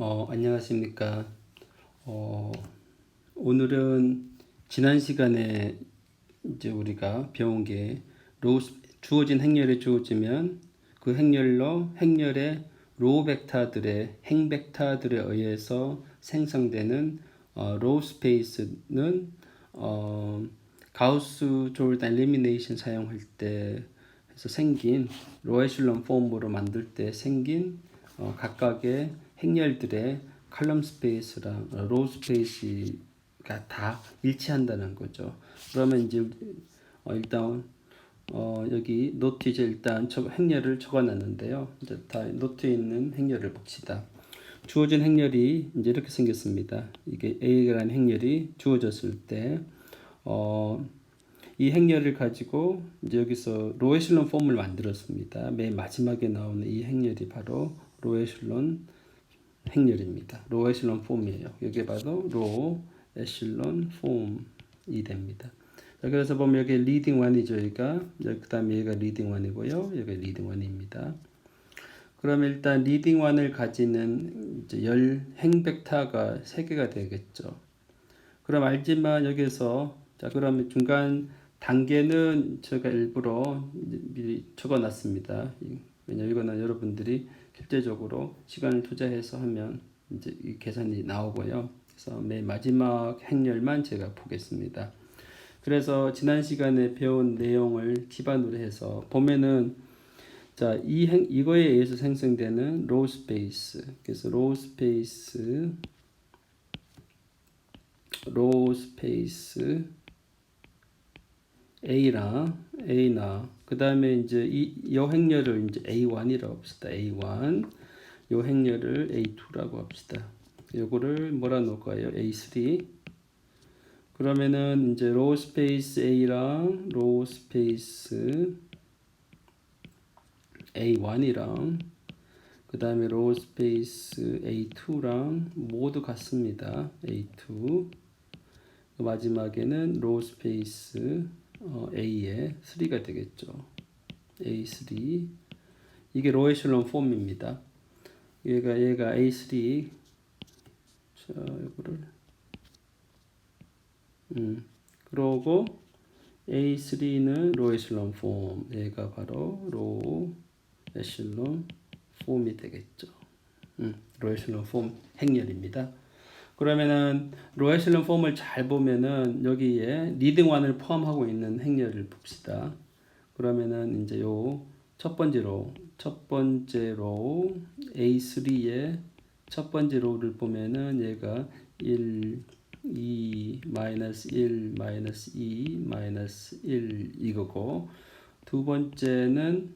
안녕하십니까. 어, 오늘은 지난 시간에 이제 우리가 배운 게 주어진 행렬이 주어지면 그 행렬의 로우 벡터들의 행 벡터들에 의해서 생성되는 로우 스페이스는 가우스 조르단 엘리미네이션 사용할 때 해서 생긴 로우 에슐론 폼으로 만들 때 생긴 각각의 행렬들의 칼럼 스페이스랑 로우 스페이스가 다 일치한다는 거죠. 그러면 이제 일단 여기 노트 이제 일단 행렬을 적어놨는데요. 이제 다 노트에 있는 행렬을 봅시다. 주어진 행렬이 이제 이렇게 생겼습니다. 이게 A라는 행렬이 주어졌을 때, 이 행렬을 가지고 이제 여기서 로우 에슐론 폼을 만들었습니다. 맨 마지막에 나오는 이 행렬이 바로 로우 에슐론 행렬입니다. 로우 에슐론 폼이에요. 여기 봐도 로우 에슐론 폼이 됩니다. 자, 그래서 보면 여기 리딩 1이죠. 여기가 그 다음에 얘가 리딩 1이고요. 여기 리딩 1입니다. 그러면 일단 리딩 1을 가지는 이제 행 벡터가 3개가 되겠죠. 그럼 알지만 여기서 자 그러면 중간 단계는 제가 일부러 미리 적어놨습니다. 왜냐면 이거는 여러분들이 실제적으로 시간을 투자해서 하면 이제 이 계산이 나오고요. 그래서 맨 마지막 행렬만 제가 보겠습니다. 그래서 지난 시간에 배운 내용을 기반으로 해서 보면은 자, 이거에 의해서 생성되는 로우 스페이스. 그래서 로우 스페이스 A나 그 다음에 이제 이 행렬을 이제 A1이라고 합시다. A1 요 행렬을 A2라고 합시다. 요거를 뭐라 놓을까요? A3. 그러면은 이제 로우 스페이스 A랑 로우 스페이스 A1이랑 그 다음에 로우 스페이스 A2랑 모두 같습니다. A2 마지막에는 로우 스페이스 A의 3가 되겠죠. A3 이게 로우 에슐론 폼입니다. 얘가 A3 자 이거를 그러고 A3는 로우 에슐론 폼 얘가 바로 로우 에슐론 폼이 되겠죠. 로우 에슐론 폼 행렬입니다. 그러면은 로우 에슐론 폼을 잘 보면은 여기에 리딩 1을 포함하고 있는 행렬을 봅시다. 그러면은 이제 요 첫 번째 로우 A3의 첫 번째 로우를 보면은 얘가 1, 2, 마이너스 1, 마이너스 2, 마이너스 1 이거고 두 번째는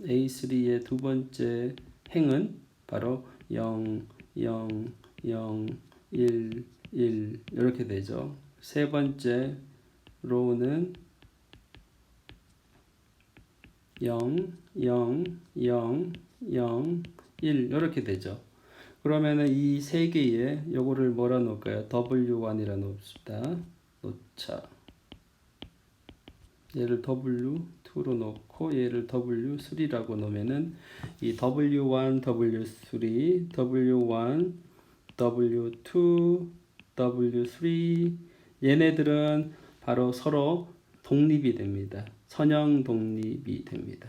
A3의 두 번째 행은 바로 0, 0, 0, 1, 1 이렇게 되죠. 세 번째 로우는 0, 0, 0, 0, 1 이렇게 되죠. 그러면은 이 세 개에 요거를 뭐라 놓을까요? W1이라 놓읍시다. 놓자. 얘를 W2로 놓고 얘를 W3라고 놓으면은 이 W1, W3, W1, W2, W3 얘네들은 바로 서로 독립이 됩니다. 선형 독립이 됩니다.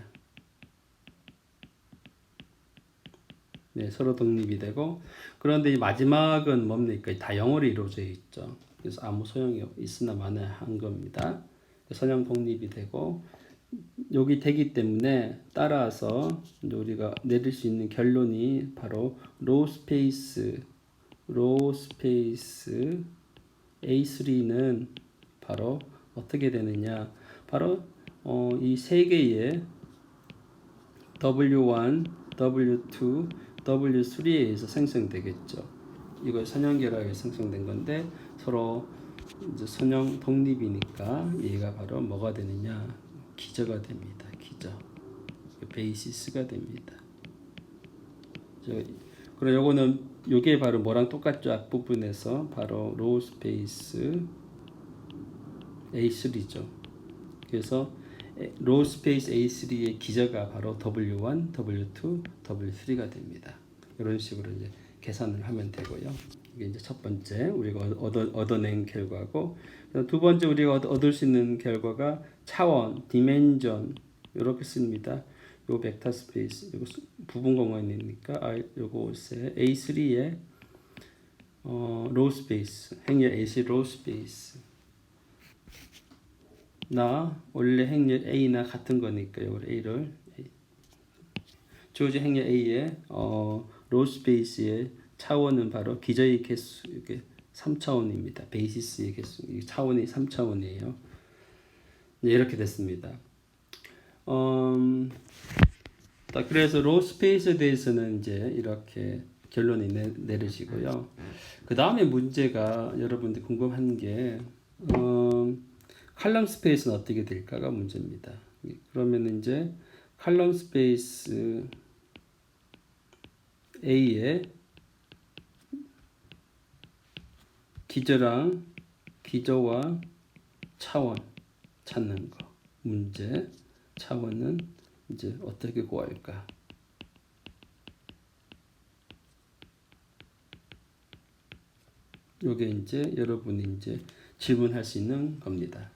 네, 서로 독립이 되고 그런데 이 마지막은 뭡니까? 다 영어로 이루어져 있죠. 그래서 아무 소용이 있으나 마나 한 겁니다. 선형 독립이 되고 여기 되기 때문에 따라서 우리가 내릴 수 있는 결론이 바로 로우 스페이스 A3는 바로 어떻게 되느냐? 바로 이 세 개의 W1, W2, W3에 의해서 생성되겠죠. 이거 선형결합에 생성된 건데 서로 이제 선형 독립이니까 얘가 바로 뭐가 되느냐? 기저가 됩니다. 기저. 베이시스가 됩니다. 그럼 요거는 요게 바로 뭐랑 똑같죠? 앞부분에서 바로 로우 스페이스 A3죠. 그래서 로우 스페이스 A3의 기저가 바로 W1, W2, W3가 됩니다. 이런 식으로 이제 계산을 하면 되고요. 이게 이제 첫 번째 우리가 얻어낸 결과고, 두 번째 우리가 얻을 수 있는 결과가 차원, 디멘전 이렇게 씁니다. 요 벡터 스페이스, 요거 부분 공간이니까 요것에 A3에 로우 스페이스, 행렬 AC 로우 스페이스 나 원래 행렬 A나 같은 거니까 요걸 A를 주어진 행렬 A의 로우 스페이스의 차원은 바로 기저의 개수, 이게 3차원입니다. 베이시스의 개수, 이 차원이 3차원이에요. 이렇게 됐습니다. 그래서 로우 스페이스에 대해서는 이제 이렇게 결론이 내려지고요. 그 다음에 문제가 여러분들 궁금한 게 칼럼 스페이스는 어떻게 될까가 문제입니다. 그러면 이제 칼럼 스페이스 A의 기저와 차원 찾는 거. 문제 차원은 이제 어떻게 구할까? 요게 이제 여러분이 이제 질문할 수 있는 겁니다.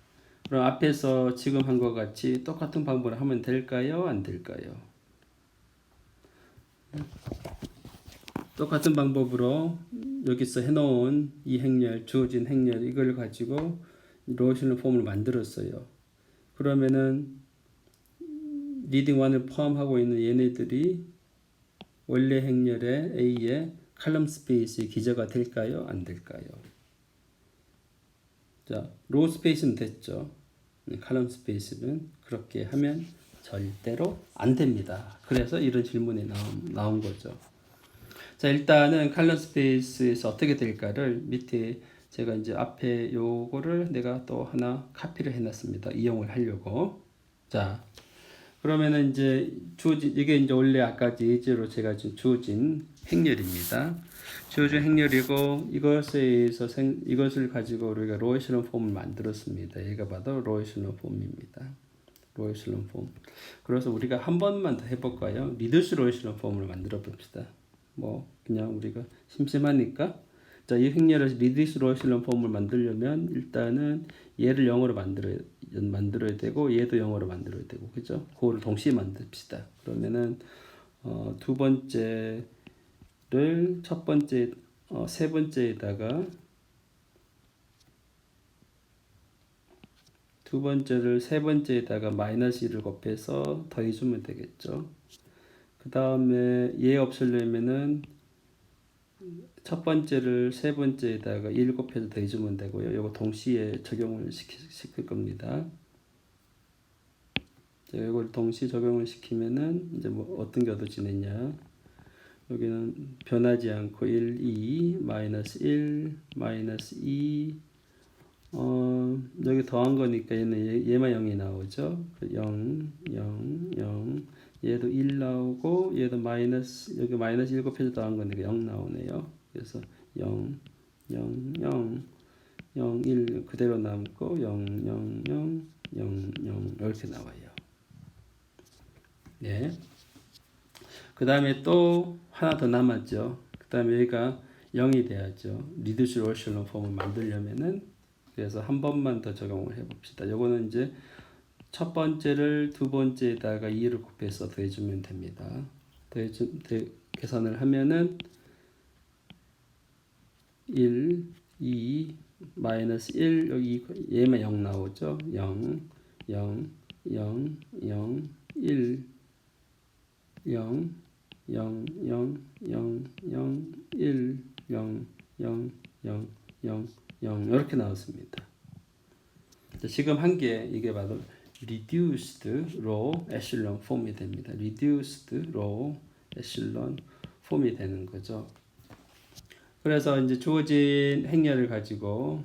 그럼 앞에서 지금 한 것 같이 똑같은 방법으로 하면 될까요? 안 될까요? 똑같은 방법으로 여기서 해놓은 이 행렬, 주어진 행렬 이걸 가지고 로에슐론 폼을 만들었어요. 그러면은 리딩 1을 포함하고 있는 얘네들이 원래 행렬의 A의 칼럼 스페이스의 기저가 될까요? 안 될까요? 자, 로우 스페이스는 됐죠. 칼럼 스페이스는 그렇게 하면 절대로 안 됩니다. 그래서 이런 질문이 나온 거죠. 자, 일단은 칼럼 스페이스에서 어떻게 될까를 밑에 제가 이제 앞에 요거를 내가 또 하나 카피를 해놨습니다. 이용을 하려고. 자, 그러면은 이제 주어진, 이게 이제 원래 아까 예제로 제가 주어진 행렬입니다. 주어진 행렬이고, 이것을 가지고 우리가 로에슐론 폼을 만들었습니다. 얘가 봐도 로에슐론 폼입니다. 로에슐론 폼. 그래서 우리가 한 번만 더 해볼까요? 리듀스 로에슐론 폼을 만들어 봅시다. 뭐 그냥 우리가 심심하니까. 자, 이 행렬에서 리듀스 로에슐론 폼을 만들려면 일단은 얘를 0으로 만들어야 되고 얘도 0으로 만들어야 되고, 그죠? 그거를 동시에 만듭시다. 그러면은 두 번째를 첫 번째 세 번째에다가 두 번째를 세 번째에다가 마이너스 1을 곱해서 더해주면 되겠죠. 그 다음에 얘 없애려면은 첫 번째를 세 번째에다가 1 곱해서 더해주면 되고요. 이거 동시에 적용을 시킬 겁니다. 자, 이걸 동시에 적용을 시키면은 이제 뭐 어떤 게 얻어지느냐. 여기는 변하지 않고 1, 2, 마이너스 1, 마이너스 2, 여기 더한 거니까 얘만 0이 나오죠. 0, 0, 0. 얘도 1 나오고, 얘도 여기 마이너스 1 곱해서 더한 거니까 0 나오네요. 그래서 0, 0, 0, 0, 1 그대로 남고, 0, 0, 0, 0, 0 이렇게 나와요. 네. 그 다음에 또 하나 더 남았죠. 그 다음에 여기가 0이 돼야죠. 리듀스 로에슐론 폼을 만들려면은. 그래서 한 번만 더 적용을 해봅시다. 요거는 이제 첫 번째를 두 번째에다가 2를 곱해서 더해주면 됩니다. 계산을 하면은 1, 2, 마이너스 1, 여기 얘만 0 나오죠. 0, 0, 0, 0, 1, 0, 0, 0, 0, 0, 1, 0, 0, 0, 0, 0 이렇게 나왔습니다. 지금 한 게 이게 바로 reduced row echelon 폼이 됩니다. reduced row echelon 폼이 되는 거죠. 그래서 이제 주어진 행렬을 가지고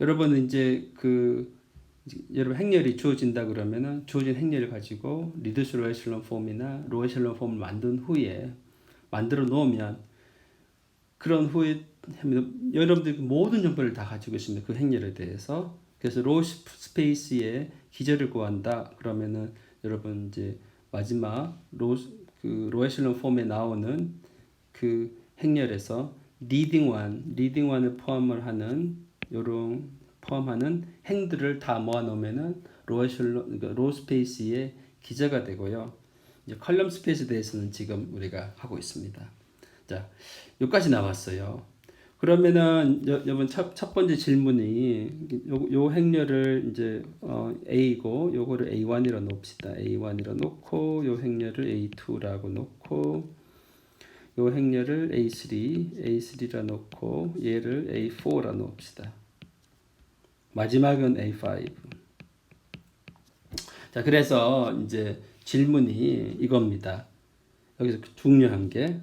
여러분은 이제 여러분 행렬이 주어진다 그러면은 주어진 행렬을 가지고 reduced row echelon 폼이나 row echelon 폼을 만들어 놓으면 그런 후에 여러분들 모든 정보를 다 가지고 있습니다. 그 행렬에 대해서. 그래서 로우 스페이스의 기저를 구한다. 그러면은 여러분 이제 마지막 로에슐론 폼에 나오는 그 행렬에서 리딩 원을 포함하는 행들을 다 모아놓으면은 로 스페이스의 기저가 되고요. 이제 컬럼 스페이스에 대해서는 지금 우리가 하고 있습니다. 자, 여기까지 나왔어요. 그러면은 여러분 첫 번째 질문이 요 행렬을 이제 A고 요거를 A1이라 놓읍시다. A1이라 놓고 요 행렬을 A2라고 놓고 요 행렬을 A3라 놓고 얘를 A4라 놓읍시다. 마지막은 A5. 자, 그래서 이제 질문이 이겁니다. 여기서 중요한 게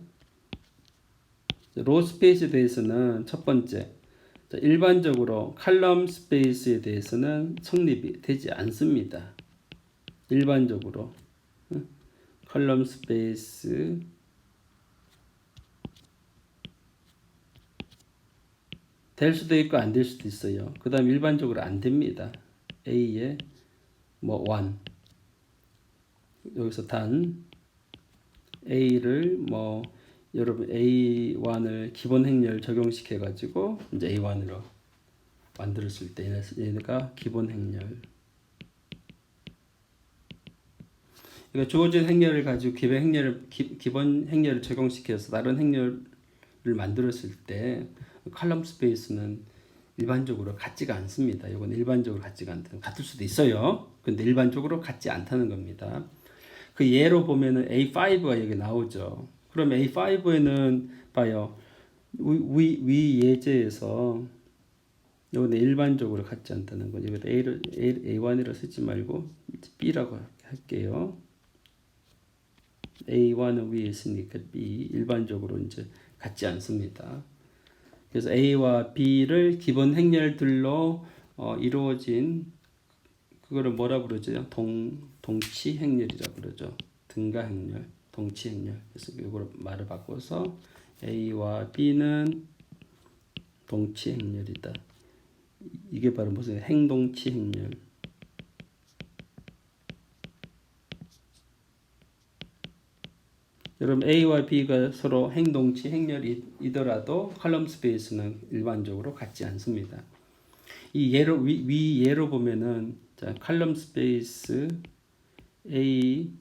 로 스페이스에 대해서는 첫 번째, 일반적으로 칼럼 스페이스에 대해서는 성립이 되지 않습니다. 일반적으로 칼럼 스페이스 될 수도 있고 안 될 수도 있어요. 그 다음 일반적으로 안 됩니다. A에 뭐 1 여기서 단 A를 뭐 여러분 A1을 기본 행렬 적용시켜 가지고 이제 A1으로 만들었을 때 얘가 기본 행렬. 그러니까 주어진 행렬을 가지고 기본 행렬을 적용시켜서 다른 행렬을 만들었을 때 칼럼 스페이스는 일반적으로 같지가 않습니다. 이건 일반적으로 같지가 않다. 같을 수도 있어요. 근데 일반적으로 같지 않다는 겁니다. 그 예로 보면은 A5가 여기 나오죠. 그럼 A5에는 봐요. 위 예제에서 이건 일반적으로 같지 않다는 거죠. 여기다 A1이라 쓰지 말고 B라고 할게요. A1은 위에 있으니까 B 일반적으로 이제 같지 않습니다. 그래서 A와 B를 기본 행렬들로 이루어진 그거를 뭐라 그러죠? 동치 행렬이라 그러죠. 등가 행렬, 동치 행렬. 그래서 이걸 말을 바꿔서 A와 B는 동치 행렬이다. 이게 바로 무슨 행동치 행렬. 여러분 A와 B가 서로 행동치 행렬이더라도 칼럼 스페이스는 일반적으로 같지 않습니다. 이 예로 위 예로 보면은 자, 칼럼 스페이스 A5를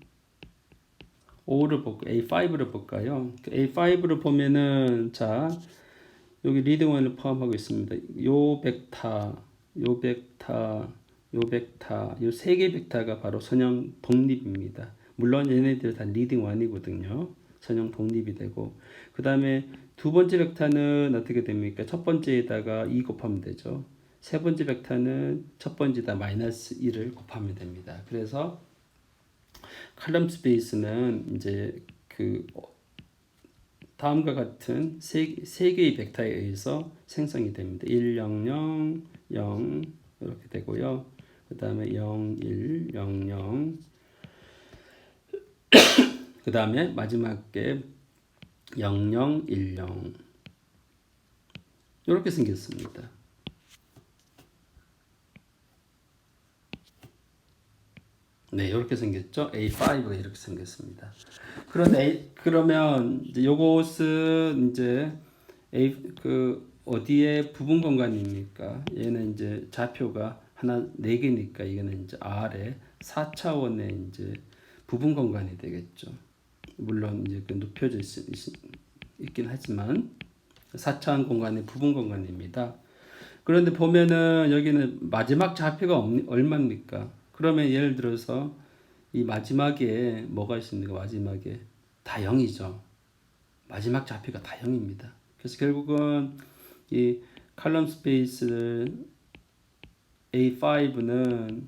볼까 A5를 볼까요? A5를 보면은 자 여기 리딩원을 포함하고 있습니다. 요 벡터, 요 세 개 벡터가 바로 선형 독립입니다. 물론 얘네들 다 리딩 1이거든요. 선형 독립이 되고 그 다음에 두 번째 벡터는 어떻게 됩니까? 첫 번째에다가 2 곱하면 되죠. 세 번째 벡터는 첫 번째다 마이너스 1을 곱하면 됩니다. 그래서 칼럼 스페이스는 이제 그 다음과 같은 세 개의 벡터에 의해서 생성이 됩니다. 1, 0, 0, 0 이렇게 되고요. 그 다음에 0, 1, 0, 0 그 다음에 마지막에 0, 0, 1, 0 이렇게 생겼습니다. 네, 이렇게 생겼죠. A5가 이렇게 생겼습니다. 그러면 이제 요것은 이제 어디에 부분 공간입니까? 얘는 이제 좌표가 하나 4개니까 이거는 이제 R의 4차원의 이제 부분 공간이 되겠죠. 물론 이제 그 눕혀져 있긴 하지만 4차원 공간의 부분 공간입니다. 그런데 보면은 여기는 마지막 좌표가 얼마입니까? 그러면 예를 들어서 이 마지막에 뭐가 있습니까? 마지막에 다 0이죠. 마지막 좌표가 다 0입니다. 그래서 결국은 이 칼럼 스페이스 A5는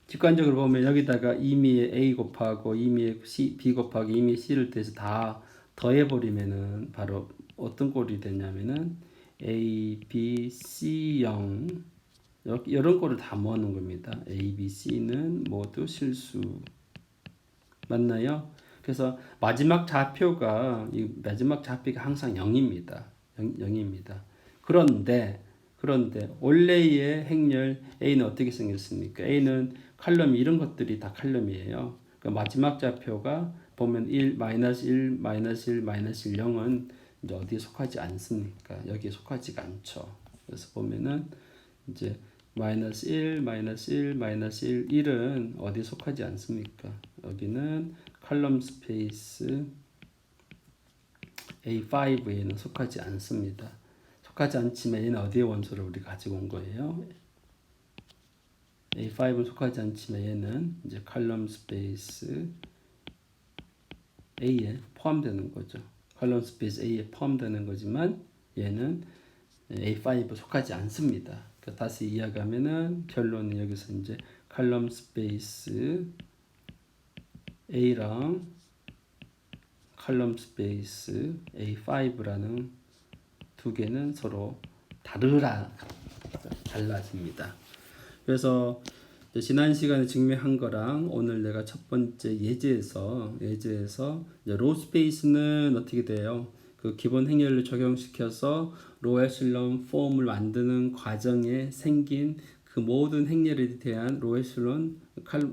직관적으로 보면 여기다가 임의의 A 곱하고 임의의 B 곱하기 임의의 C를 대해서 다 더해버리면은 바로 어떤 꼴이 되냐면은 A, B, C, 0 이런 꼴을 다 모아놓은 겁니다. A, B, C는 모두 실수. 맞나요? 그래서 마지막 좌표가 항상 0입니다. 0입니다. 그런데 원래의 행렬 A는 어떻게 생겼습니까? A는 칼럼 이런 것들이 다 칼럼이에요. 그러니까 마지막 좌표가 보면 1, 마이너스 1, 마이너스 1, 마이너스 1, 0은 이제 어디에 속하지 않습니까? 여기에 속하지가 않죠. 그래서 보면은 이제 마이너스 1, 마이너스 1, 마이너스 1, 1은 어디에 속하지 않습니까? 여기는 컬럼 스페이스 A5에는 속하지 않습니다. 속하지 않지만 얘는 어디에 원소를 우리가 가지고 온 거예요? A5은 속하지 않지만 얘는 이제 컬럼 스페이스 A에 포함되는 거죠. 컬럼 스페이스 A에 포함되는 거지만 얘는 A5에 속하지 않습니다. 그러니까 다시 이야기하면은 결론은 여기서 이제 컬럼 스페이스 A랑 컬럼 스페이스 A5라는 두 개는 서로 달라집니다. 그래서 지난 시간에 증명한 거랑 오늘 내가 첫 번째 예제에서 로 스페이스는 어떻게 돼요? 그 기본 행렬을 적용시켜서 로 에슬론 폼을 만드는 과정에 생긴 그 모든 행렬에 대한 로 에슬론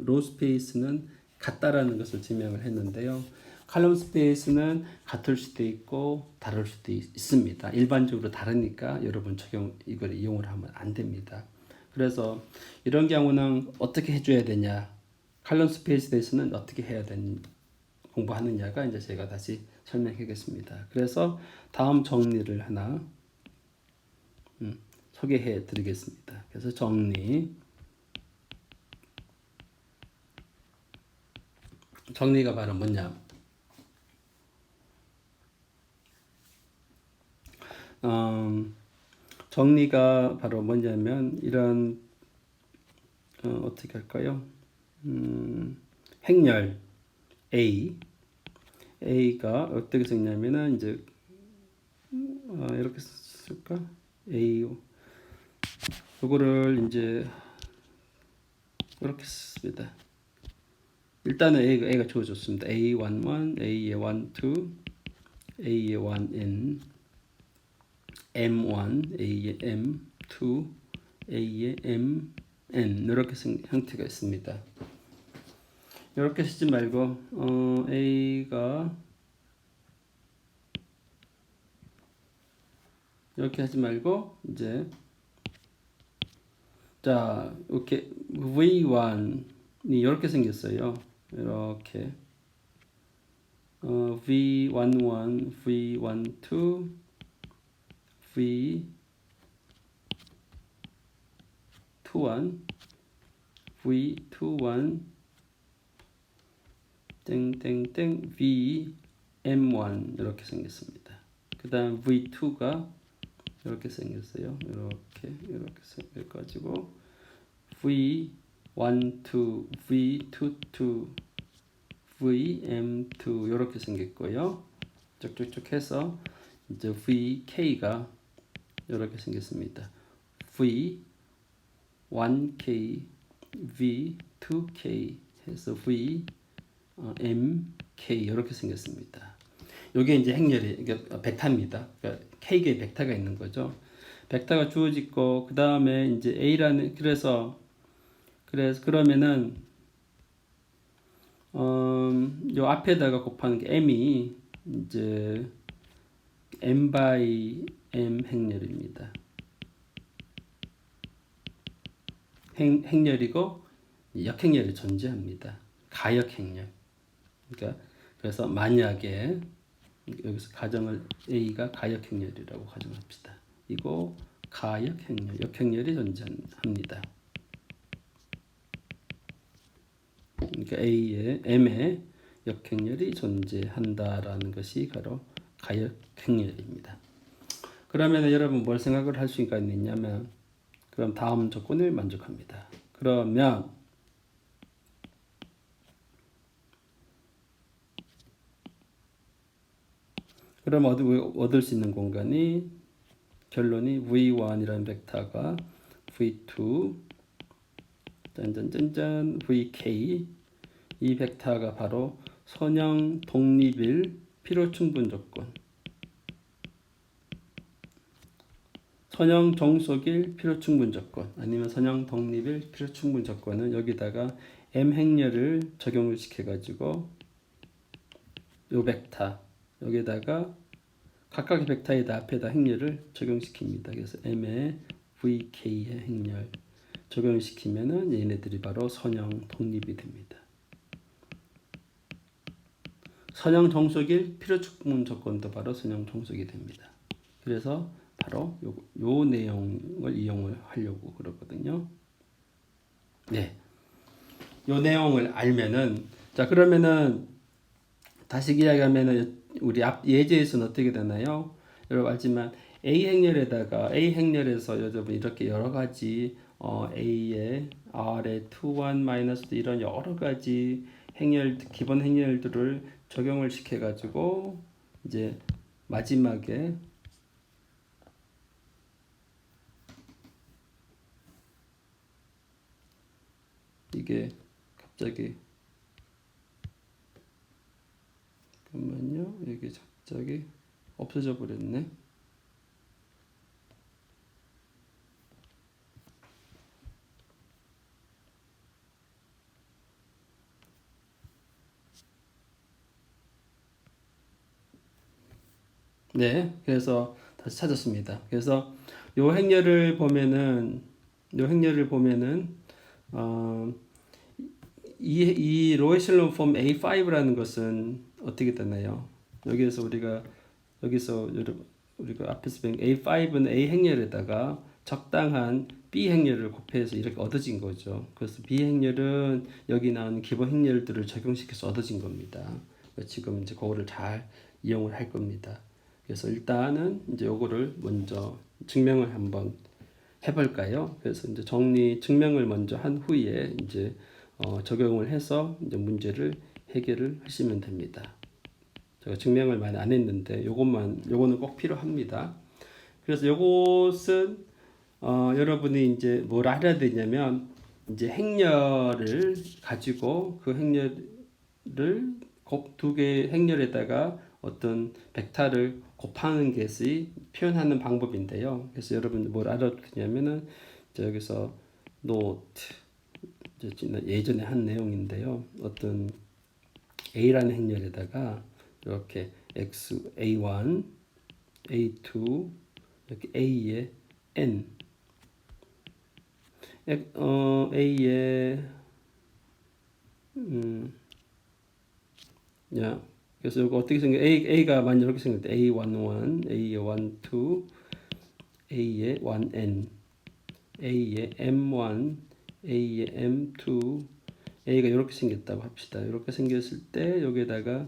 로 스페이스는 같다라는 것을 증명을 했는데요. 칼럼 스페이스는 같을 수도 있고 다를 수도 있습니다. 일반적으로 다르니까 여러분 이걸 이용을 하면 안 됩니다. 그래서 이런 경우는 어떻게 해줘야 되냐? 칼럼 스페이스에 대해서는 어떻게 해야 공부하느냐가 이제 제가 다시 설명하겠습니다. 그래서 다음 정리를 하나 소개해 드리겠습니다. 그래서 정리가 바로 뭐냐? 정리가 바로 뭐냐면 이런 어떻게 할까요? 행렬 A가 어떻게 적냐면은 이제 이렇게 쓸까? A 요거를 이제 이렇게 씁니다. 일단은 A가 주어졌습니다. A11, A12, A1N, M1, A의 M2, A의 MN 이렇게 형태가 있습니다. 이렇게 쓰지 말고 A가 이렇게 하지 말고 이제 자 이렇게 V1이 이렇게 생겼어요. 이렇게 V11, V12, V21, V21 땡땡땡 VM1 이렇게 생겼습니다. 그 다음 V2가 이렇게 생겼어요. 이렇게 생겨가지고 V12, V22, VM2 이렇게 생겼고요. 쭉쭉쭉 해서 이제 VK가 이렇게 생겼습니다. V1K, V2K 해서 MK 이렇게 생겼습니다. 이게 이제 행렬이 벡터입니다. 그러니까 K개의 벡터가 있는 거죠. 벡터가 주어지고 그 다음에 이제 A라는 그래서 그러면은 요 앞에다가 곱하는 게 M이 이제 M by M 행렬입니다. 행렬이고 역행렬이 존재합니다. 가역행렬. 그러니까 그래서 만약에 여기서 가정을 A가 가역행렬이라고 가정합시다. 이거 가역행렬, 역행렬이 존재합니다. 그러니까 M의 역행렬이 존재한다라는 것이 바로 가역행렬입니다. 그러면 여러분 뭘 생각을 할 수가 있느냐면 그럼 다음 조건을 만족합니다. 그러면 얻을 수 있는 공간이 결론이 V1이라는 벡터가 V2 짠짠짠짠 VK 이 벡터가 바로 선형 독립일 필요충분 조건 선형 종속일 필요충분 조건 아니면 선형 독립일 필요충분 조건은 여기다가 M 행렬을 적용을 시켜 가지고 요 벡터 여기다가 각각의 벡터에다 앞에다 행렬을 적용시킵니다. 그래서 M의 VK의 행렬 적용을 시키면은 얘네들이 바로 선형 독립이 됩니다. 선형 종속일 필요 충분 조건도 바로 선형 종속이 됩니다. 그래서 바로 요 내용을 이용을 하려고 그러거든요. 네. 요 내용을 알면은 자 그러면은 다시 이야기하면은 우리 앞 예제에서는 어떻게 되나요? 여러분 알지만 A 행렬에서 여러분 이렇게 여러 가지 A에 R에 2, 1, 마이너스 이런 여러 가지 기본 행렬들을 적용을 시켜 가지고 이제 마지막에 이게 갑자기 잠깐만요. 이게 갑자기 없어져 버렸네. 네, 그래서 다시 찾았습니다. 그래서 요 행렬을 보면은 이 로에슬론 폼 A5라는 것은 어떻게 되나요? 여기서 우리가 앞에서 본 A5는 A 행렬에다가 적당한 B 행렬을 곱해서 이렇게 얻어진 거죠. 그래서 B 행렬은 여기 나오는 기본 행렬들을 적용시켜서 얻어진 겁니다. 지금 이제 그거를 잘 이용을 할 겁니다. 그래서 일단은 이제 요거를 먼저 증명을 한번 해볼까요? 그래서 이제 증명을 먼저 한 후에 이제 적용을 해서 이제 문제를 해결을 하시면 됩니다. 제가 증명을 많이 안 했는데 요거는 꼭 필요합니다. 그래서 요것은 여러분이 이제 뭘 알아야 되냐면 이제 행렬을 가지고 그 행렬을 두 개의 행렬에다가 어떤 벡터를 곱하는 것이 표현하는 방법인데요. 그래서 여러분 뭘 알아야 되냐면은 여기서 노트 예전에 한 내용인데요. 어떤 A라는 행렬에다가 이렇게 X, A1, A2, 이렇게 A의 N, A의 그래서 이거 어떻게 생겨? A가 만약 이렇게 생길 때 A11, A의 12, A의 1N, A의 M1, A의 M2, A가 이렇게 생겼다고 합시다. 이렇게 생겼을 때 여기에다가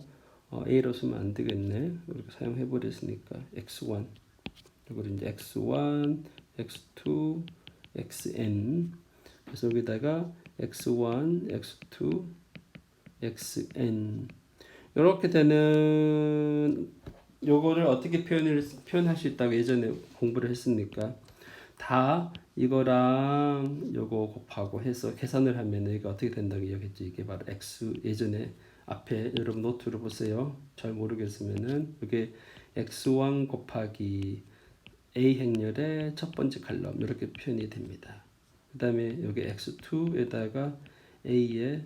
A로 쓰면 안 되겠네. 이렇게 사용해 버렸으니까 X1. 이걸 이제 X1, X2, XN. 그래서 여기다가 X1, X2, XN. 이렇게 되는 요거를 어떻게 표현할 수 있다고 예전에 공부를 했으니까 다 이거랑 요거 곱하고 해서 계산을 하면 이게 어떻게 된다고 얘기했죠. 이게 바로 x 예전에 앞에 여러분 노트로 보세요. 잘 모르겠으면은 이게 x1 곱하기 a 행렬의 첫 번째 칼럼 이렇게 표현이 됩니다. 그 다음에 여기 x2에다가 a의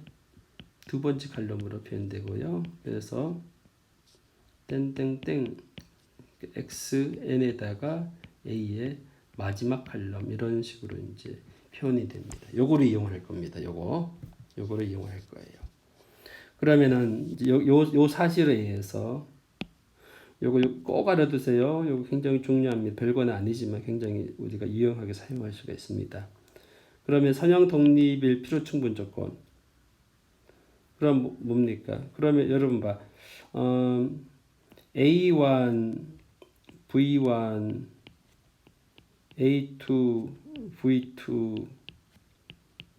두 번째 칼럼으로 표현되고요. 그래서 땡땡땡 xn에다가 a의 마지막 칼럼 이런 식으로 이제 표현이 됩니다. 요거를 이용할 겁니다. 요거를 이용할 거예요. 그러면은 요 사실에 의해서 요거 꼭 알아두세요. 요거 굉장히 중요합니다. 별건 아니지만 굉장히 우리가 유용하게 사용할 수가 있습니다. 그러면 선형 독립일 필요 충분 조건. 그럼 뭡니까? 그러면 여러분 봐. A1, V1, A2, V2,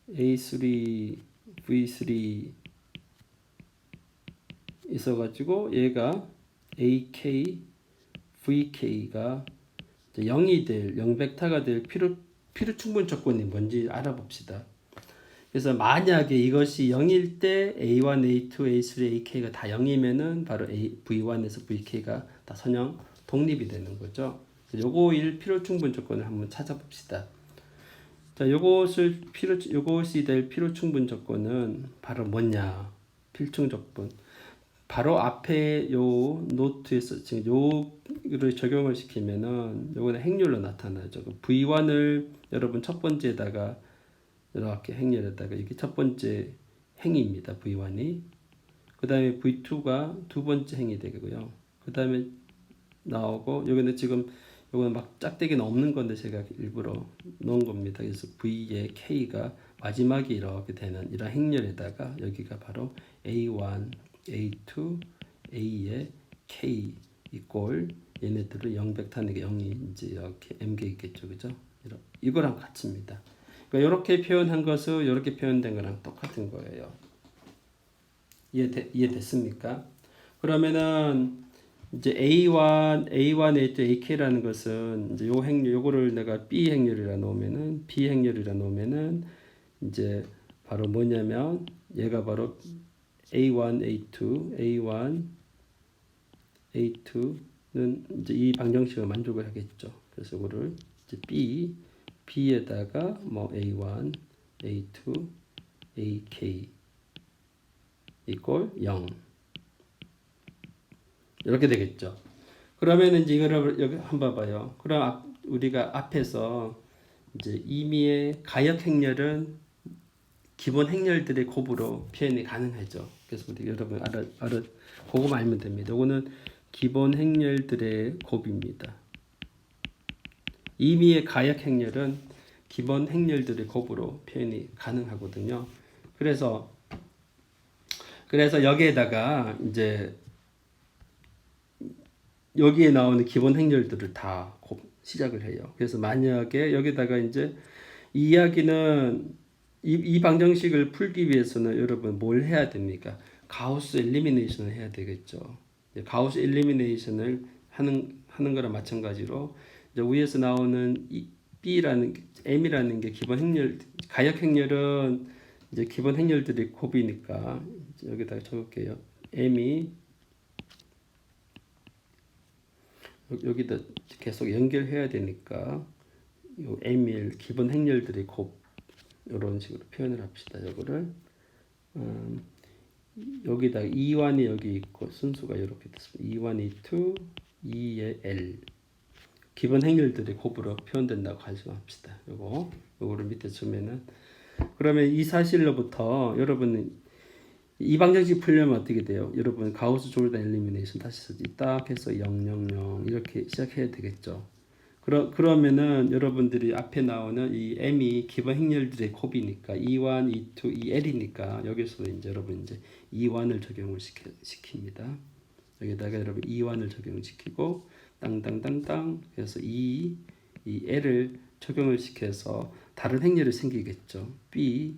A3, V3 있어가지고 얘가 AK, VK가 0벡터가 될 필요 충분 조건이 뭔지 알아봅시다. 그래서 만약에 이것이 0일 때 A1, A2, A3, AK가 다 0이면은 바로 V1에서 VK가 다 선형 독립이 되는 거죠. 요거일 필요 충분 조건을 한번 찾아봅시다. 자, 요것이 될 필요 충분 조건은 바로 뭐냐? 필충 조건. 바로 앞에 요 노트에서 지금 요를 적용을 시키면은 요거는 행렬로 나타나죠. V1을 여러분 첫 번째에다가 이렇게 행렬에다가 이게 첫 번째 행입니다. V1이. 그 다음에 V2가 두 번째 행이 되고요. 그 다음에 나오고 여기는 지금 요거는 막 짝대기는 없는 건데 제가 일부러 넣은 겁니다. 그래서 V의 K가 마지막에 이렇게 되는 이런 행렬에다가 여기가 바로 A1, A2, A의 K 이꼴 얘네들을 0벡터는 게 0이 이제 이렇게 M개 있겠죠, 그죠? 이거랑 같습니다. 그러니까 이렇게 표현한 것은 이렇게 표현된 거랑 똑같은 거예요. 이해됐습니까? 그러면은 이제 A1, A2, AK라는 것은 이제 요 행렬, 요거를 내가 B 행렬이라 놓으면은 B 행렬이라 놓으면은 이제 바로 뭐냐면 얘가 바로 A1, A2, A1, A2는 이제 이 방정식을 만족을 하겠죠. 그래서 이거를 이제 B에다가 뭐 A1, A2, AK 이꼴 0 이렇게 되겠죠. 그러면 이제 이거를 여기 한번 봐요. 그럼 우리가 앞에서 이제 임의의 가역 행렬은 기본 행렬들의 곱으로 표현이 가능하죠. 그래서 우리 여러분 그거만 알면 됩니다. 이거는 기본 행렬들의 곱입니다. 임의의 가역 행렬은 기본 행렬들의 곱으로 표현이 가능하거든요. 그래서 여기에다가 이제 여기에 나오는 기본 행렬들을 다 시작을 해요. 그래서 만약에 여기다가 이제 이 이야기는 이 방정식을 풀기 위해서는 여러분 뭘 해야 됩니까? 가우스 엘리미네이션을 해야 되겠죠. 가우스 엘리미네이션을 하는 거랑 마찬가지로 이제 위에서 나오는 M이라는 게 기본 행렬, 가역 행렬은 이제 기본 행렬들이 곱이니까 여기다가 적을게요. M이 여기다 계속 연결해야 되니까 요 M일 기본 행렬들이 곱 이런 식으로 표현을 합시다. 이거를 여기다 2완이 여기 있고 순수가 이렇게 됐습니다. 2완, 2, 2의 L 기본 행렬들이 곱으로 표현된다고 가정합시다. 요거를 밑에 주면은 그러면 이 사실로부터 여러분은 이 방정식 풀려면 어떻게 돼요? 여러분 가우스 조르단 엘리미네이션 다시 딱 해서 0, 0, 0 이렇게 시작해야 되겠죠. 그러면은 여러분들이 앞에 나오는 이 M이 기본 행렬들의 곱이니까 E1, E2, EL이니까 여기서 이제 여러분 이제 E1을 적용을 시킵니다. 여기다가 여러분 E1을 적용시키고 땅땅땅땅 그래서 이 L을 적용을 시켜서 다른 행렬이 생기겠죠. B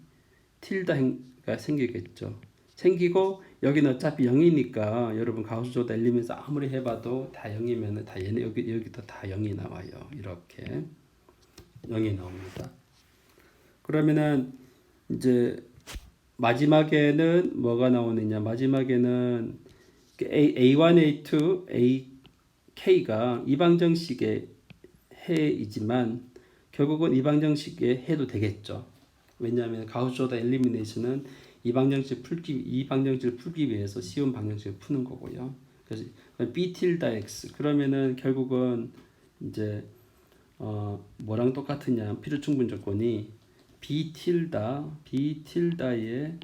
틸다가 생기겠죠. 생기고 여기는 어차피 0이니까 여러분 가우스 조르단 엘리면서 아무리 해봐도 다 0이면 다 얘네 여기도 다 0이 나와요. 이렇게 0이 나옵니다. 그러면은 이제 마지막에는 뭐가 나오느냐? 마지막에는 A1, A2, AK가 이 방정식의 해이지만 결국은 이 방정식의 해도 되겠죠. 왜냐하면 가우스 조르단 엘리미네이션은 이 방정식을 풀기 위해서 쉬운 방정식을 푸는 거고요. 그래서 B 틸다 X 그러면은 결국은 이제 뭐랑 똑같으냐 필요 충분 조건이 B 틸다의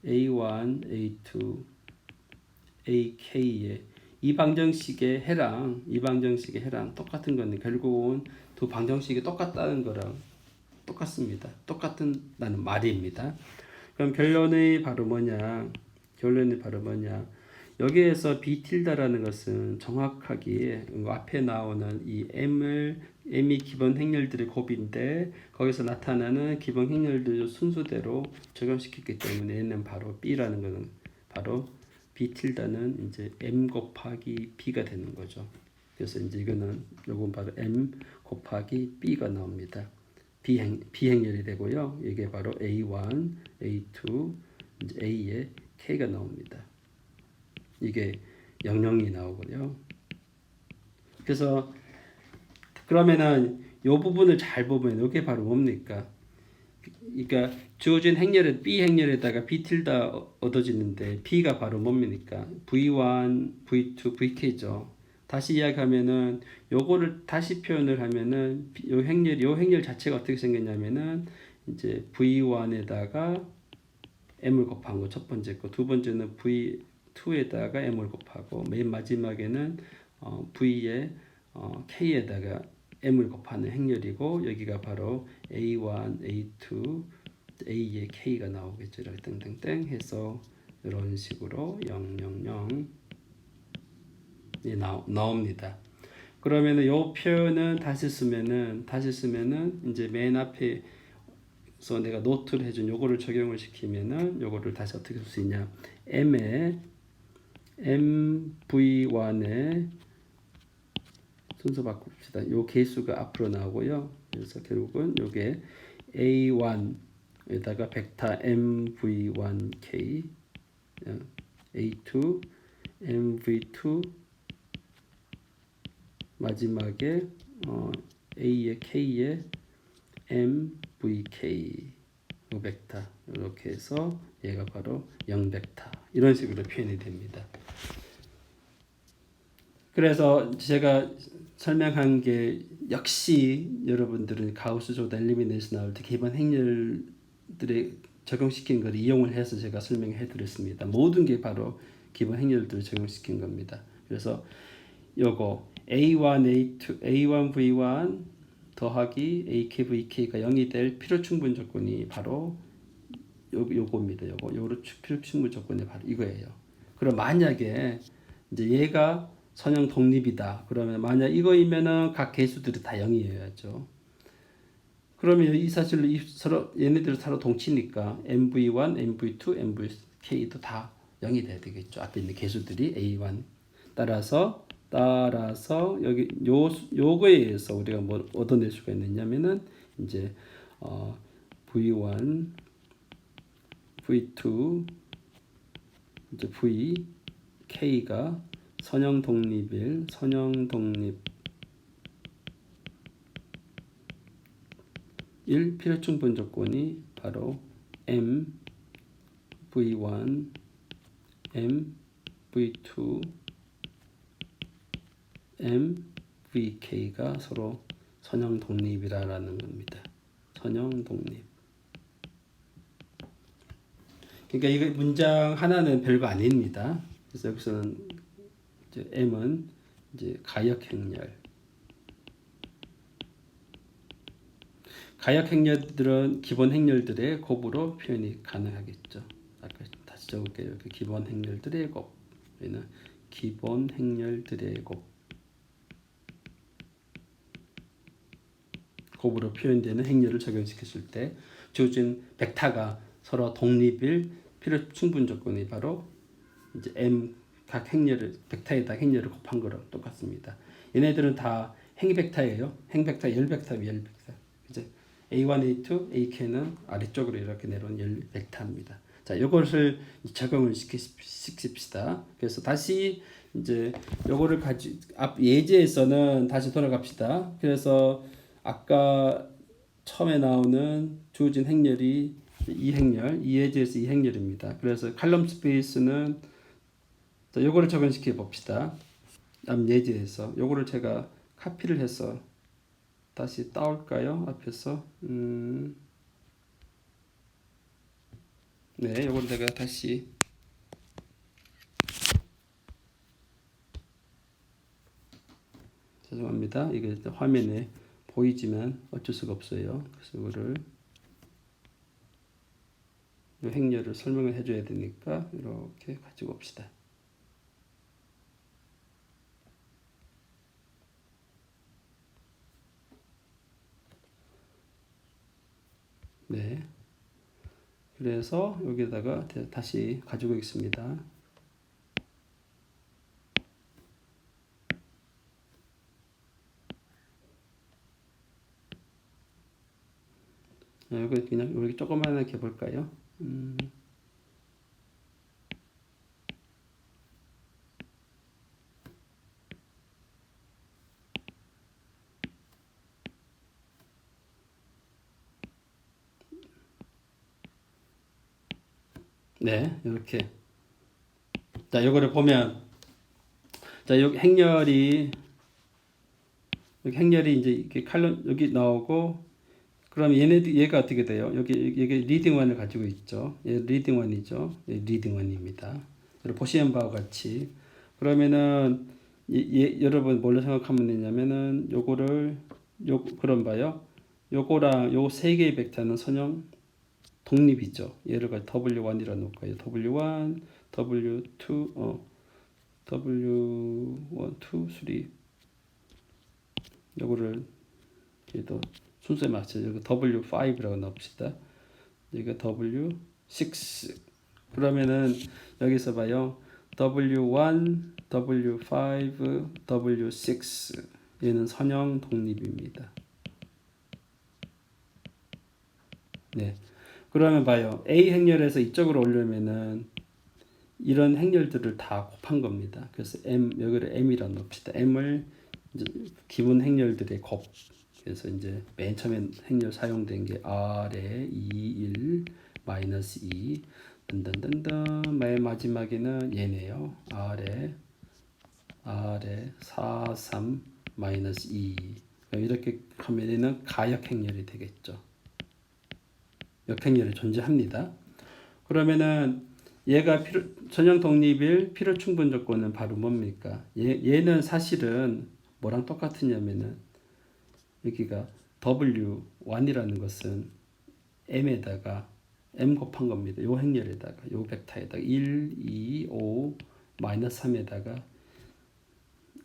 A1, A2, AK의 이 방정식의 해랑 똑같은 건데 결국은 두 방정식이 똑같다는 거랑 똑같습니다. 똑같다는 말입니다. 그럼 결론이 바로 뭐냐? 여기에서 B 틸다라는 것은 정확하게 앞에 나오는 이 M이 기본 행렬들의 곱인데 거기서 나타나는 기본 행렬들 순서대로 적용시켰기 때문에 얘는 바로 B라는 것은 바로 B 틸다는 이제 M 곱하기 B가 되는 거죠. 그래서 이제 요건 바로 M 곱하기 B가 나옵니다. 비행렬이 되고요. 이게 바로 A1, A2, 이제 A의 K가 나옵니다. 이게 00이 나오고요. 그래서 그러면은 이 부분을 잘 보면 이게 바로 뭡니까? 그러니까 주어진 행렬은 B 행렬에다가 B tilda 얻어지는데 B가 바로 뭡니까? V1, V2, VK죠. 다시 이야기하면은 요거를 다시 표현을 하면은 요 행렬 자체가 어떻게 생겼냐면은 이제 V1에다가 m을 곱한 거 첫 번째 거, 두 번째는 V2에다가 m을 곱하고 맨 마지막에는 V에 K에다가 m을 곱하는 행렬이고 여기가 바로 A1, A2, A의 K가 나오겠죠. 이렇게 땡땡땡 해서 이런 식으로 000이 나옵니다. 그러면은 요 표현은 다시 쓰면은 이제 맨 앞에서 내가 노트를 해준 요거를 적용을 시키면은 요거를 다시 어떻게 쓸 수 있냐? m에 mv1에 순서 바꿉시다. 요 개수가 앞으로 나오고요. 그래서 결국은 요게 A1에다가 벡터 mv1k, A2, mv2 마지막에 A의 K의 mvk 요 벡터 이렇게 해서 얘가 바로 0벡터 이런 식으로 표현이 됩니다. 그래서 제가 설명한 게 역시 여러분들은 가우스 조단 엘리미네이션 나올 때 기본 행렬들에 적용시킨 걸 이용을 해서 제가 설명해 드렸습니다. 모든 게 바로 기본 행렬들을 적용시킨 겁니다. 그래서 요거 A1, A2, A1, V1 더하기 AK, VK가 0이 될 필요 충분 조건이 바로 요겁니다. 요거 필요 충분 조건이 바로 이거예요. 그럼 만약에 이제 얘가 선형 독립이다. 그러면 만약 이거이면은 각 개수들이 다 0이어야죠. 그러면 이 사실로 서로 얘네들은 서로 동치니까 MV1, MV2, MVK도 다 0이 돼야 되겠죠. 앞에 있는 개수들이 A1 따라서 여기 요거에 의해서 우리가 뭐 얻어낼 수가 있느냐면은 이제 V1, V2, 이제 VK가 선형 독립 1 필요 충분 조건이 바로 M, V1, M, V2, M, VK가 서로 선형 독립이라는 겁니다. 선형 독립. 그러니까 이거 문장 하나는 별거 아닙니다. 그래서 여기서는 이제 M은 이제 가역 행렬. 가역 행렬들은 기본 행렬들의 곱으로 표현이 가능하겠죠. 아까 다시 적을게요. 이렇게 기본 행렬들의 곱. 얘는 기본 행렬들의 곱으로 표현되는 행렬을 적용시켰을 때 주어진 벡터가 서로 독립일 필요 충분 조건이 바로 이제 m 각 행렬을 벡터에다 행렬을 곱한 거랑 똑같습니다. 얘네들은 다 행벡터예요. 행벡터 열벡터 열벡터. 이제 A1, A2, AK는 아래쪽으로 이렇게 내려온 열벡터입니다. 자, 이것을 적용을 시킵시다. 그래서 다시 이제 요거를 앞 예제에서는 다시 돌아갑시다. 그래서 아까 처음에 나오는 주어진 행렬이 이 행렬, 이 예제에서 이 행렬입니다. 그래서 칼럼 스페이스는 요거를 적용시켜 봅시다. 앞 예제에서 요거를 제가 카피를 해서 다시 따올까요? 앞에서 네, 요걸 내가 다시 죄송합니다. 이게 화면에 보이지만 어쩔 수가 없어요. 그래서 이거를 이 행렬을 설명을 해줘야 되니까 이렇게 가지고 옵시다. 네. 그래서 여기다가 다시 가지고 있습니다. 여기 그냥 이렇게 조그만하게 해볼까요? 네, 이렇게. 자, 이거를 보면, 자, 여기 행렬이 이제 이렇게 칼럼, 여기 나오고, 그럼 얘가 어떻게 돼요? 여기 리딩 원을 가지고 있죠. 얘 리딩 원이죠. 얘 리딩 원입니다. 여러분 보시는 바와 같이. 그러면은, 여러분 뭘로 생각하면 되냐면은, 그럼 봐요. 요거랑 요 세 개의 벡터는 선형 독립이죠. 얘를 W1이라 놓을까요? W1, W2, W1, 2, 3. 요거를 그래도 순서에 맞춰서 W5라고 넣읍시다. 여기가 W6. 그러면은 여기서 봐요. W1, W5, W6. 얘는 선형 독립입니다. 네. 그러면 봐요. A 행렬에서 이쪽으로 오려면은 이런 행렬들을 다 곱한 겁니다. 그래서 여기를 M이라고 넣읍시다. M을 이제 기본 행렬들의 곱. 그래서 이제 맨 처음에 행렬 사용된 게 R에 2, 1, 마이너스 2, 든든든든. 맨 마지막에는 얘네요. R에 4, 3, 마이너스 2. 이렇게 하면 얘는 가역 행렬이 되겠죠. 역행렬이 존재합니다. 그러면은 얘가 전형 독립일 필요 충분 조건은 바로 뭡니까? 얘는 사실은 뭐랑 똑같으냐면은 여기가 W1이라는 것은 M에다가 M 곱한 겁니다. 요 행렬에다가 요 벡터에다가 1, 2, 5, 마이너스 3에다가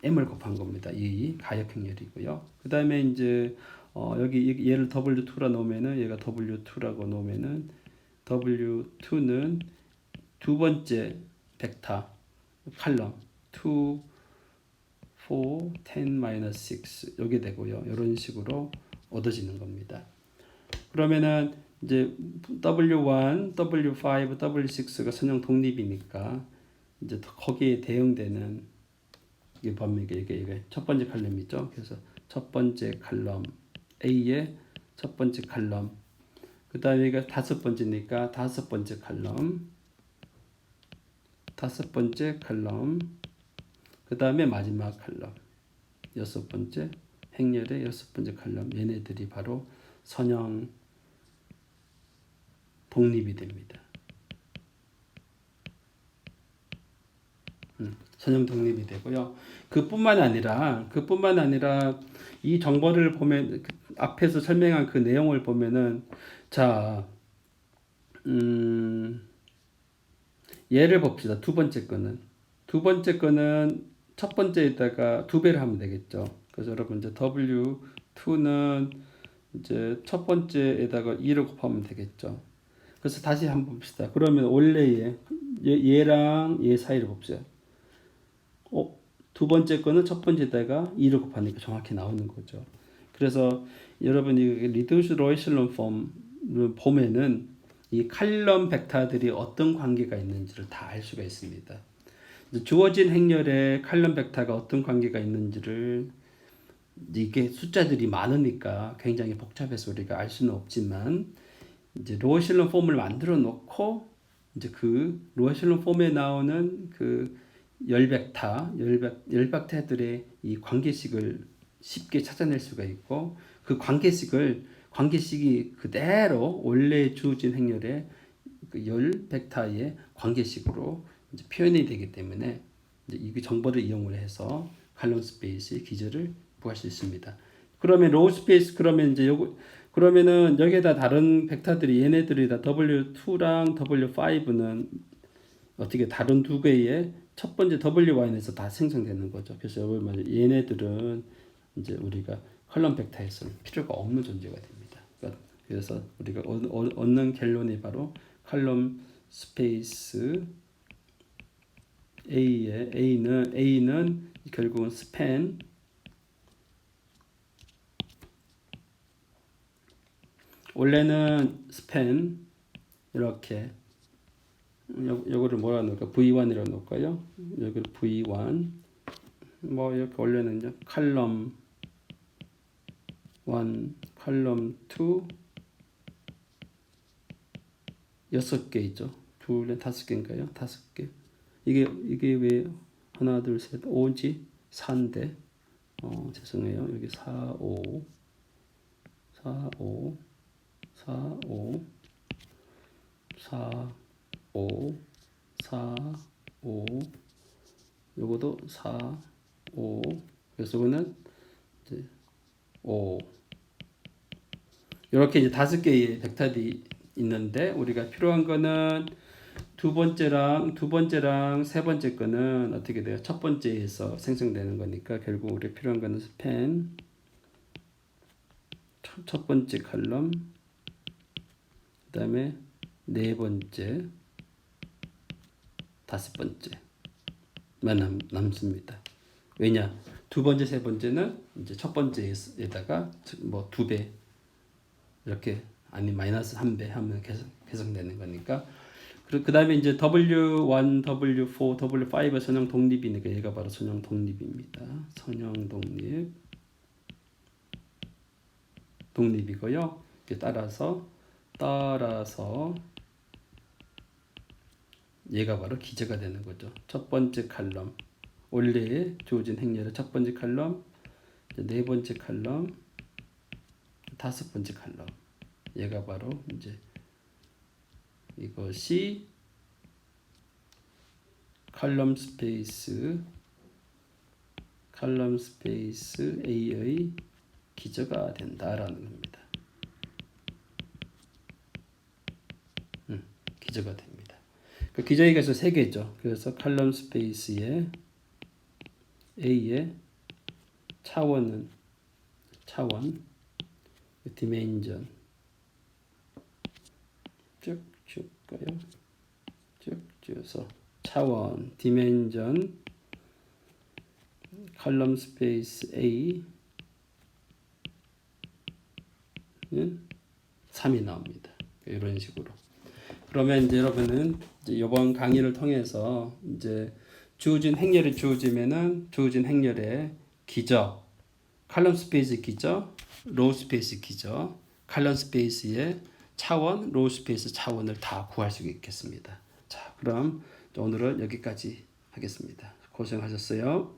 M을 곱한 겁니다. 이 가역 행렬이고요. 그 다음에 이제 여기 얘를 W2라 놓으면은 얘가 W2라고 놓으면은 W2는 두 번째 벡터 칼럼 2, 4, 10, 마이너스 6 여기 되고요. 이런 식으로 얻어지는 겁니다. 그러면은 이제 W1, W5, W6가 선형 독립이니까 이제 거기에 대응되는 이게 뭡니까? 이게 첫 번째 칼럼이죠. 그래서 첫 번째 칼럼 A의 첫 번째 칼럼, 그 다음에 여기가 다섯 번째니까 다섯 번째 칼럼, 그 다음에 마지막 칼럼, 여섯 번째 행렬의 여섯 번째 칼럼. 얘네들이 바로 선형 독립이 됩니다. 선형 독립이 되고요. 그뿐만 아니라 이 정보를 보면 앞에서 설명한 그 내용을 보면은 자, 예를 봅시다. 두 번째 거는 첫 번째에다가 두 배를 하면 되겠죠. 그래서 여러분 이제 W2는 이제 첫 번째에다가 2를 곱하면 되겠죠. 그래서 다시 한번 봅시다. 그러면 원래 얘랑 얘 사이를 봅시다. 두 번째 거는 첫 번째에다가 2를 곱하니까 정확히 나오는 거죠. 그래서 여러분이 리듀스 로에슬론 폼을 보면은 이 칼럼 벡터들이 어떤 관계가 있는지를 다 알 수가 있습니다. 주어진 행렬에 칼럼 벡터가 어떤 관계가 있는지를 이게 숫자들이 많으니까 굉장히 복잡해서 우리가 알 수는 없지만 이제 로에슬론 폼을 만들어 놓고 이제 그 로에슬론 폼에 나오는 그 열벡터들의 이 관계식을 쉽게 찾아낼 수가 있고 그 관계식이 그대로 원래 주어진 행렬의 그 열 벡터의 관계식으로 이제 표현이 되기 때문에 이제 이 정보를 이용을 해서 칼럼 스페이스의 기저를 구할 수 있습니다. 그러면 로우 스페이스 그러면은 여기에다 다른 벡터들이 얘네들이 다 W2랑 W5는 어떻게 다른 두 개의 첫 번째 WY에서 다 생성되는 거죠. 그래서 얘네들은 이제 우리가 컬럼 벡터에서는 필요가 없는 존재가 됩니다. 그래서 우리가 얻는 결론이 바로 컬럼 스페이스 A는 결국은 스팬 원래는 스팬 이렇게 요거를 뭐라 놓을까? V1이라고 놓을까요? 여기를 V1 뭐 이렇게 원래는 이제 칼럼 1, 칼럼 2 6개 있죠. 둘, 다섯 개인가요? 다섯 개. 이게 왜 하나, 둘, 셋, 5지? 4인데. 죄송해요. 여기 4, 5, 4, 5, 4, 5, 4, 5, 4, 5. 요거도 4, 5. 그래서 이거는 이제 5. 이렇게 이제 다섯 개의 벡터들이 있는데 우리가 필요한 거는 두 번째랑 세 번째 거는 어떻게 돼요? 첫 번째에서 생성되는 거니까 결국 우리 필요한 거는 스팬 첫 번째 칼럼, 그다음에 네 번째, 다섯 번째만 남습니다. 왜냐? 두 번째, 세 번째는 이제 첫 번째에다가 뭐 두 배 이렇게 아니 마이너스 3배 하면 계속되는 거니까. 그 다음에 이제 W1, W4, W5 선형 독립이니까 얘가 바로 선형 독립입니다. 선형 독립이고요. 따라서 얘가 바로 기저가 되는 거죠. 첫 번째 칼럼 원래 주어진 행렬의 첫 번째 칼럼, 네 번째 칼럼, 다섯 번째 칼럼. 얘가 바로 이제 이것이 칼럼 스페이스 A의 기저가 된다라는 겁니다. 기저가 됩니다. 그 기저의 개수 3개죠. 그래서 칼럼 스페이스의 A의 차원 디멘전 쭉 줄까요? 쭉 줄여서 차원 디멘전 칼럼 스페이스 A는 3이 나옵니다. 이런 식으로. 그러면 이제 여러분은 이제 이번 강의를 통해서 이제 주어진 행렬이 주어지면은 주어진 행렬의 기저, 칼럼 스페이스 기저, 로우 스페이스 기저, 칼럼 스페이스의 차원, 로우 스페이스 차원을 다 구할 수 있겠습니다. 자, 그럼 오늘은 여기까지 하겠습니다. 고생하셨어요.